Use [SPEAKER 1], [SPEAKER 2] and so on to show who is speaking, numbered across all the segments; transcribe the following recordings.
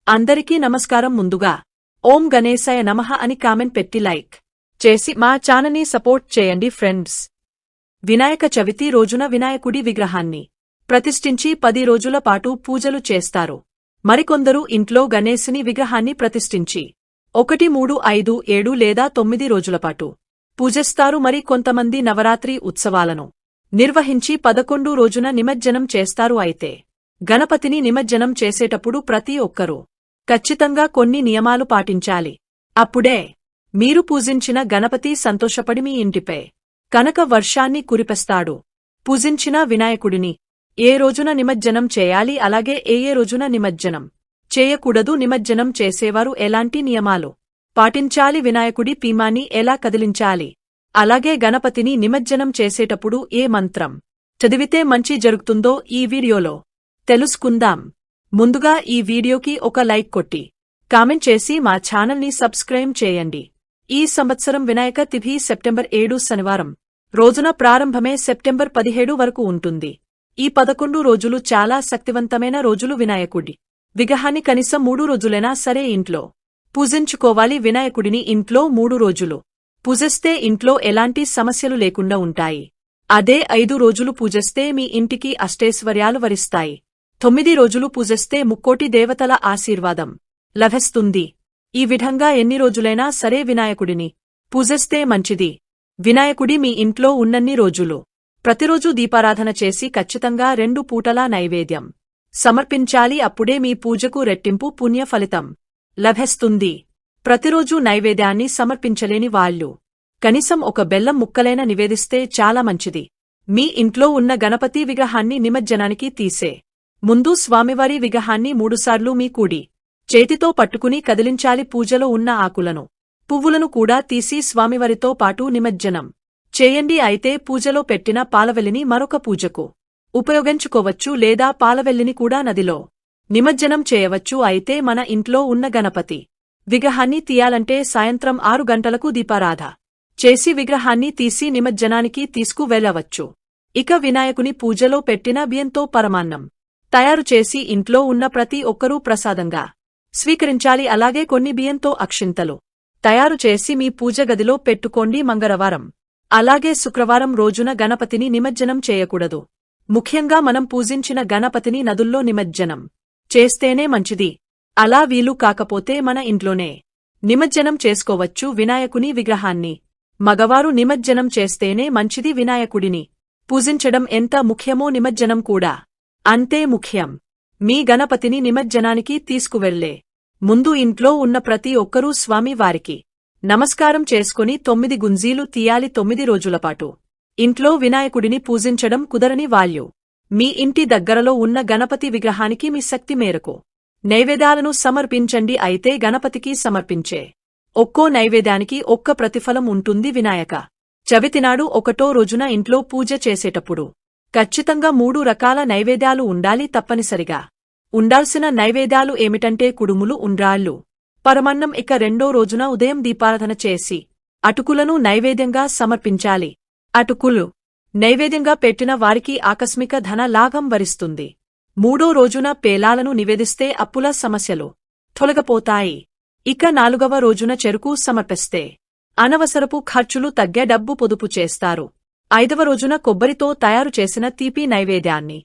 [SPEAKER 1] అందరికీ నమస్కారం. ముందుగా ఓం గణేశాయ నమః అని కామెంట్ పెట్టి లైక్ చేసి మా ఛానల్ని సపోర్ట్ చేయండి ఫ్రెండ్స్. వినాయక చవితి రోజున వినాయకుడి విగ్రహాన్ని ప్రతిష్ఠించి 10 రోజుల పాటు పూజలు చేస్తారు. మరికొందరు ఇంట్లో గణేశుని విగ్రహాన్ని ప్రతిష్ఠించి 1, 3, 5, 7 లేదా 9 రోజులపాటు పూజిస్తారు. మరి కొంతమంది నవరాత్రి ఉత్సవాలను నిర్వహించి 11 రోజున నిమజ్జనం చేస్తారు. అయితే గణపతిని నిమజ్జనం చేసేటప్పుడు ప్రతి ఒక్కరూ ఖచ్చితంగా కొన్ని నియమాలు పాటించాలి. అప్పుడే మీరు పూజించిన గణపతి సంతోషపడి మీ ఇంటిపై కనక వర్షాన్ని కురిపిస్తాడు. పూజించిన వినాయకుడిని ఏ రోజున నిమజ్జనం చేయాలి, అలాగే ఏ రోజున నిమజ్జనం చేయకూడదు, నిమజ్జనం చేసేవారు ఎలాంటి నియమాలు పాటించాలి, వినాయకుడి పీమాని ఎలా కదిలించాలి, అలాగే గణపతిని నిమజ్జనం చేసేటప్పుడు ఏ మంత్రం చదివితే మంచి జరుగుతుందో ఈ వీడియోలో తెలుసుకుందాం. ముందుగా ఈ వీడియోకి ఒక లైక్ కొట్టి కామెంట్ చేసి మా ఛానల్ని సబ్స్క్రైబ్ చేయండి. ఈ సంవత్సరం వినాయక తిథి సెప్టెంబర్ 7 శనివారం రోజున ప్రారంభమే సెప్టెంబర్ 17 వరకు ఉంటుంది. ఈ 11 రోజులు చాలా శక్తివంతమైన రోజులు. వినాయకుడి విగ్రహాన్ని కనీసం 3 రోజులైనా సరే ఇంట్లో పూజించుకోవాలి. వినాయకుడిని ఇంట్లో 3 రోజులు పూజిస్తే ఇంట్లో ఎలాంటి సమస్యలు లేకుండా ఉంటాయి. అదే 5 రోజులు పూజిస్తే మీ ఇంటికి అష్టైశ్వర్యాలు వరిస్తాయి. 9 రోజులు పూజిస్తే ముక్కోటి దేవతల ఆశీర్వాదం లభిస్తుంది. ఈ విధంగా ఎన్ని రోజులైనా సరే వినాయకుడిని పూజిస్తే మంచిది. వినాయకుడి మీ ఇంట్లో ఉన్నన్ని రోజులు ప్రతిరోజు దీపారాధన చేసి ఖచ్చితంగా 2 పూటలా నైవేద్యం సమర్పించాలి. అప్పుడే మీ పూజకు రెట్టింపు పుణ్య ఫలితం లభిస్తుంది. ప్రతిరోజు నైవేద్యాన్ని సమర్పించలేని వాళ్ళు కనీసం ఒక బెల్లం ముక్కలైన నివేదిస్తే చాలా మంచిది. మీ ఇంట్లో ఉన్న గణపతి విగ్రహాన్ని నిమజ్జనానికి తీసే ముందు స్వామివారి విగ్రహాన్ని 3 సార్లు మీ కుడి చేతితో పట్టుకుని కదిలించాలి. పూజలో ఉన్న ఆకులను పువ్వులను కూడా తీసి స్వామివారితో పాటు నిమజ్జనం చేయండి. అయితే పూజలో పెట్టిన పాలవెల్లిని మరొక పూజకు ఉపయోగించుకోవచ్చు, లేదా పాలవెల్లిని కూడా నదిలో నిమజ్జనం చేయవచ్చు. అయితే మన ఇంట్లో ఉన్న గణపతి విగ్రహాన్ని తీయాలంటే సాయంత్రం 6 గంటలకు దీపారాధ చేసి విగ్రహాన్ని తీసి నిమజ్జనానికి తీసుకువెళ్లవచ్చు. ఇక వినాయకుని పూజలో పెట్టిన బియ్యంతో పరమాన్నం తయారు చేసి ఇంట్లో ఉన్న ప్రతి ఒక్కరూ ప్రసాదంగా స్వీకరించాలి. అలాగే కొన్ని బియ్యంతో అక్షింతలు తయారు చేసి మీ పూజ గదిలో పెట్టుకోండి. మంగళవారం అలాగే శుక్రవారం రోజున గణపతిని నిమజ్జనం చేయకూడదు. ముఖ్యంగా మనం పూజించిన గణపతిని నదుల్లో నిమజ్జనం చేస్తేనే మంచిది. అలా వీలు కాకపోతే మన ఇంట్లోనే నిమజ్జనం చేసుకోవచ్చు. వినాయకుని విగ్రహాన్ని మగవారు నిమజ్జనం చేస్తేనే మంచిది. వినాయకుడిని పూజించడం ఎంత ముఖ్యమో నిమజ్జనం కూడా అంతే ముఖ్యం. మీ గణపతిని నిమజ్జనానికి తీసుకువెళ్లే ముందు ఇంట్లో ఉన్న ప్రతి ఒక్కరూ స్వామి వారికి నమస్కారం చేసుకుని 9 గుంజీలు తీయాలి. 9 రోజులపాటు ఇంట్లో వినాయకుడిని పూజించడం కుదరని వాళ్ళు మీ ఇంటి దగ్గరలో ఉన్న గణపతి విగ్రహానికి మీ శక్తి మేరకు నైవేద్యాలను సమర్పించండి. అయితే గణపతికి సమర్పించే ఒక్కో నైవేద్యానికి ఒక్క ప్రతిఫలం ఉంటుంది. వినాయక చవితినాడు 1వ రోజున ఇంట్లో పూజ చేసేటప్పుడు ఖచ్చితంగా 3 రకాల నైవేద్యాలు ఉండాలి. తప్పనిసరిగా ఉండాల్సిన నైవేద్యాలు ఏమిటంటే కుడుములు, ఉండ్రాళ్ళు, పరమన్నం. ఇక 2వ రోజున ఉదయం దీపారాధన చేసి అటుకులను నైవేద్యంగా సమర్పించాలి. అటుకులు నైవేద్యంగా పెట్టిన వారికి ఆకస్మిక ధన లాభం వరిస్తుంది. 3వ రోజున పేలాలను నివేదిస్తే అప్పుల సమస్యలు తొలగపోతాయి. ఇక 4వ రోజున చెరుకు సమర్పిస్తే అనవసరపు ఖర్చులు తగ్గే డబ్బు పొదుపు చేస్తారు. 5వ రోజున కొబ్బరితో తయారు చేసిన తీపి నైవేద్యాన్ని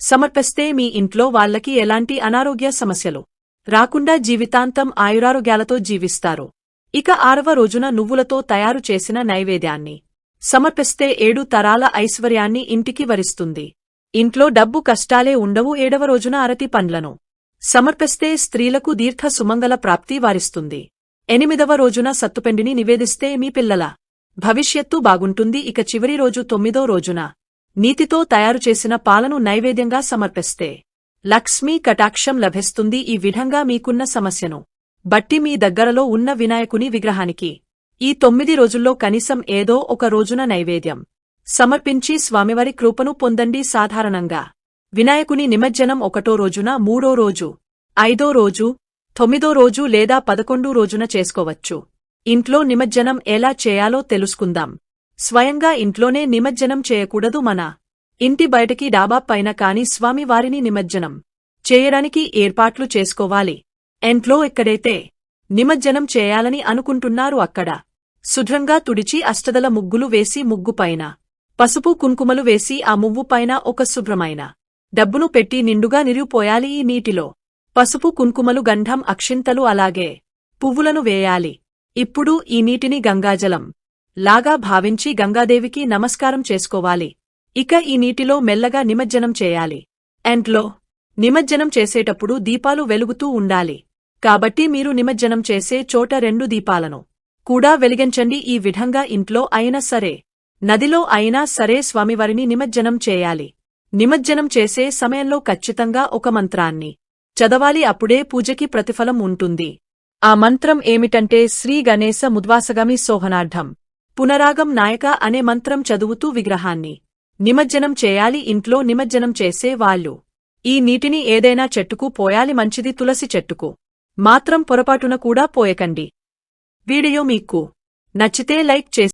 [SPEAKER 1] సమర్పిస్తే మీ ఇంట్లో వాళ్లకి ఎలాంటి అనారోగ్య సమస్యలు రాకుండా జీవితాంతం ఆయురారోగ్యాలతో జీవిస్తారు. ఇక 6వ రోజున నువ్వులతో తయారు చేసిన నైవేద్యాన్ని సమర్పిస్తే 7 తరాల ఐశ్వర్యాన్ని ఇంటికి వరిస్తుంది. ఇంట్లో డబ్బు కష్టాలే ఉండవు. 7వ రోజున అరటి పండ్లను సమర్పిస్తే స్త్రీలకు దీర్ఘ సుమంగళ ప్రాప్తి వారిస్తుంది. 8వ రోజున సత్తుపిండిని నివేదిస్తే మీ పిల్లల భవిష్యత్తు బాగుంటుంది. ఇక చివరి రోజు 9వ రోజున నీతితో తయారు చేసిన పాలను నైవేద్యంగా సమర్పిస్తే లక్ష్మీ కటాక్షం లభిస్తుంది. ఈ విధంగా మీకున్న సమస్యను బట్టి మీ దగ్గరలో ఉన్న వినాయకుని విగ్రహానికి ఈ 9 రోజుల్లో కనీసం ఏదో ఒక రోజున నైవేద్యం సమర్పించి స్వామివారి కృపను పొందండి. సాధారణంగా వినాయకుని నిమజ్జనం 1వ రోజున, 3వ రోజు, 5వ రోజు, 9వ రోజు లేదా 11వ రోజున చేసుకోవచ్చు. ఇంట్లో నిమజ్జనం ఎలా చేయాలో తెలుసుకుందాం. స్వయంగా ఇంట్లోనే నిమజ్జనం చేయకూడదు. మన ఇంటి బయటకి డాబా పైన కాని స్వామివారిని నిమజ్జనం చేయడానికి ఏర్పాట్లు చేసుకోవాలి. ఎంట్లో ఎక్కడైతే నిమజ్జనం చేయాలని అనుకుంటున్నారు అక్కడ శుభ్రంగా తుడిచి అష్టదల ముగ్గులు వేసి ముగ్గుపైన పసుపు కుంకుమలు వేసి ఆ మువ్వుపైన ఒక శుభ్రమైన డబ్బును పెట్టి నిండుగా నిరిగిపోయాలి. ఈ నీటిలో పసుపు కుంకుమలు గంధం అక్షింతలు అలాగే పువ్వులను వేయాలి. ఇప్పుడు ఈ నీటిని గంగాజలం లాగా భావించి గంగాదేవికి నమస్కారం చేసుకోవాలి. ఇక ఈ నీటిలో మెల్లగా నిమజ్జనం చేయాలి. ఎంట్లో నిమజ్జనం చేసేటప్పుడు దీపాలు వెలుగుతూ ఉండాలి. కాబట్టి మీరు నిమజ్జనం చేసే చోట 2 దీపాలను కూడా వెలిగించండి. ఈ విధంగా ఇంట్లో అయినా సరే నదిలో అయినా సరే స్వామివారిని నిమజ్జనం చేయాలి. నిమజ్జనం చేసే సమయంలో ఖచ్చితంగా ఒక మంత్రాన్ని చదవాలి. అప్పుడే పూజకి ప్రతిఫలం ఉంటుంది. ఆ మంత్రం ఏమిటంటే శ్రీ గణేశ ముద్వాసగామి సోహనార్థం పునరాగం నాయక అనే మంత్రం చదువుతూ విగ్రహాన్ని నిమజ్జనం చేయాలి. ఇంట్లో నిమజ్జనం చేసే వాళ్ళు ఈ నీటిని ఏదైనా చెట్టుకు పోయాలి. మంచిది తులసి చెట్టుకు మాత్రం పొరపాటున కూడా పోయకండి. వీడియో మీకు నచ్చితే లైక్ చేసి